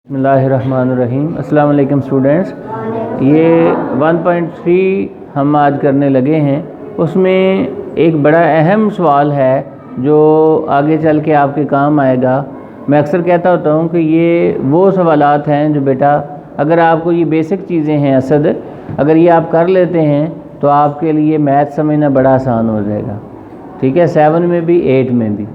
बिस्मिल्लाहिर्रहमानिर्रहीम। अस्सलाम वालेकुम स्टूडेंट्स। ये 1.3 हम आज करने लगे हैं। उसमें एक बड़ा अहम सवाल है जो आगे चल के आपके काम आएगा। मैं अक्सर कहता होता हूँ कि ये वो सवालात हैं जो बेटा अगर आपको ये बेसिक चीज़ें हैं असद, अगर ये आप कर लेते हैं तो आपके लिए मैथ समझना बड़ा आसान हो जाएगा। ठीक है, 7 में भी 8 में भी।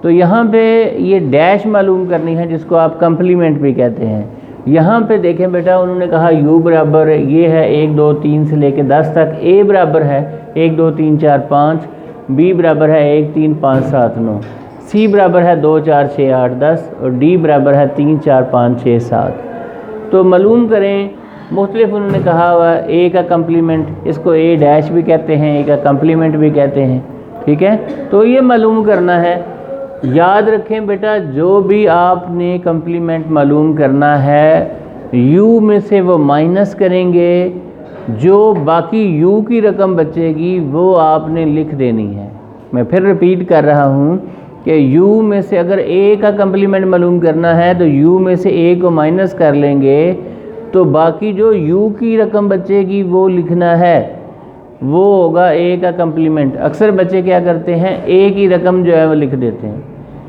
तो यहाँ पे ये डैश मालूम करनी है जिसको आप कम्प्लीमेंट भी कहते हैं। यहाँ पे देखें बेटा, उन्होंने कहा u बराबर ये है 1 2 3 से लेके 10 तक, a बराबर है 1 2 3 4 5, b बराबर है 1 3 5 7 9, c बराबर है 2 4 6 8 10 और d बराबर है 3 4 5 6 7। तो मालूम करें मुख्तलिफ उन्होंने कहा हुआ a का कम्प्लीमेंट, इसको a डैश भी कहते हैं, a का कम्प्लीमेंट भी कहते हैं। ठीक है, तो ये मालूम करना है। याद रखें बेटा, जो भी आपने कम्प्लीमेंट मालूम करना है u में से वो माइनस करेंगे, जो बाकी u की रकम बचेगी वो आपने लिख देनी है। मैं फिर रिपीट कर रहा हूँ कि u में से अगर a का कम्प्लीमेंट मालूम करना है तो u में से a को माइनस कर लेंगे, तो बाकी जो u की रकम बचेगी वो लिखना है, वो होगा a का कम्प्लीमेंट। अक्सर बच्चे क्या करते हैं, a की रकम जो है वो लिख देते हैं,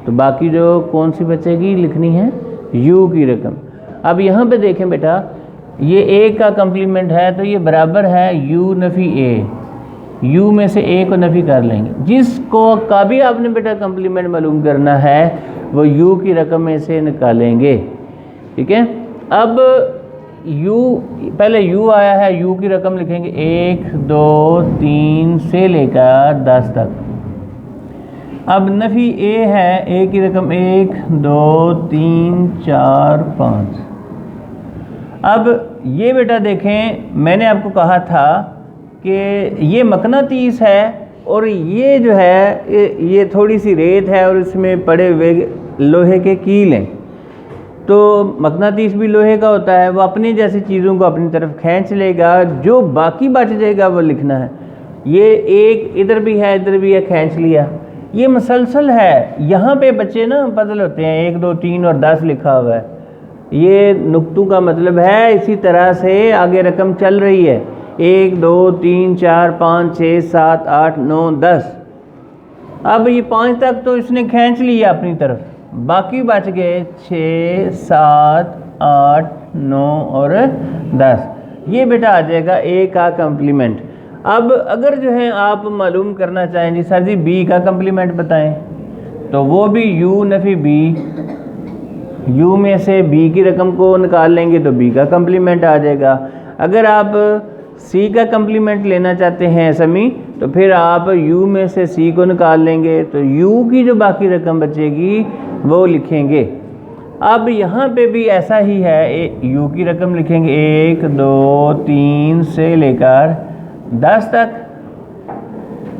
तो बाकी जो कौन सी बचेगी लिखनी है u की रकम। अब यहाँ पे देखें बेटा, ये a का कम्प्लीमेंट है तो ये बराबर है u नफ़ी a। u में से a को नफ़ी कर लेंगे, जिसको का भी आपने बेटा कम्प्लीमेंट मालूम करना है वो u की रकम में से निकालेंगे। ठीक है, अब u पहले u आया है, u की रकम लिखेंगे 1 2 3 से लेकर 10 तक। अब नफ़ी a है, a की रकम 1 2 3 4 5। अब ये बेटा देखें, मैंने आपको कहा था कि ये मकनातीस है और ये जो है ये थोड़ी सी रेत है और इसमें पड़े हुए लोहे के कील हैं। तो मकनातीस भी लोहे का होता है, वो अपनी जैसी चीज़ों को अपनी तरफ खींच लेगा, जो बाकी बच जाएगा वो लिखना है। ये एक इधर भी है इधर भी है, खींच लिया। ये मसलसल है, यहाँ पे बच्चे ना पजल होते हैं, 1 2 3 और 10 लिखा हुआ है, ये नुक्तों का मतलब है। इसी तरह से आगे रकम चल रही है 1 2 3 4 5 6 7 8 9 10। अब ये 5 तक तो इसने खींच लिया अपनी तरफ, बाकी बच गए 6 7 8 9 और 10। ये बेटा आ जाएगा a का कम्प्लीमेंट। अब अगर जो है आप मालूम करना चाहें जी सर जी b का कम्प्लीमेंट बताएं, तो वो भी u नफ़ी b, u में से b की रकम को निकाल लेंगे तो b का कम्प्लीमेंट आ जाएगा। अगर आप c का कम्प्लीमेंट लेना चाहते हैं समी, तो फिर आप u में से c को निकाल लेंगे, तो u की जो बाकी रकम बचेगी वो लिखेंगे। अब यहाँ पे भी ऐसा ही है, u की रकम लिखेंगे 1 2 3 से लेकर 10 तक,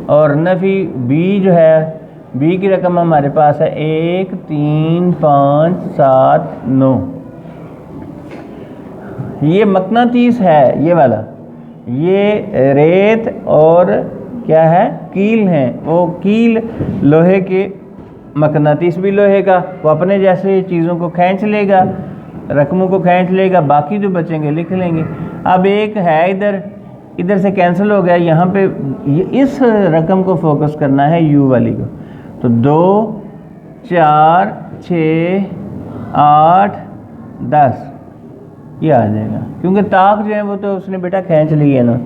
और नफ़ी b जो है, b की रकम हमारे पास है 1 3 5 7 9। ये मकनातीस है ये वाला, ये रेत और क्या है कील हैं, वो कील लोहे के, मकनातीस भी लोहे का, वो अपने जैसे चीज़ों को खींच लेगा, रकमों को खींच लेगा, बाकी जो बचेंगे लिख लेंगे। अब एक है इधर, इधर से कैंसिल हो गया, यहाँ पे इस रकम को फोकस करना है u वाली को, तो 2 4 6 8 10 ये आ जाएगा, क्योंकि ताक जो है वो तो उसने बेटा खींच ली है ना,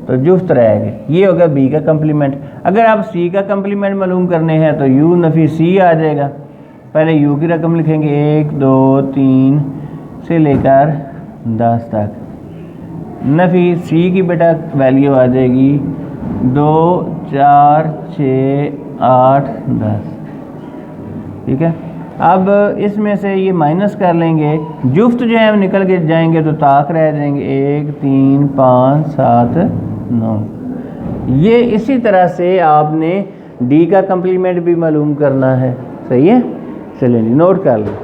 तो जुफ्त रहेगा। ये होगा b का कम्प्लीमेंट। अगर आप c का कम्प्लीमेंट मालूम करने हैं तो u नफ़ी c आ जाएगा। पहले u की रकम लिखेंगे 1 2 3 से लेकर 10 तक, नफ़ी c की बेटा वैल्यू आ जाएगी 2 4 6 8 10। ठीक है, अब इसमें से ये माइनस कर लेंगे, जुफ्त जो है निकल के जाएंगे तो ताक रह जाएंगे 1 3 5 7 9। ये इसी तरह से आपने d का कम्प्लीमेंट भी मालूम करना है। सही है, चलिए नोट कर लें।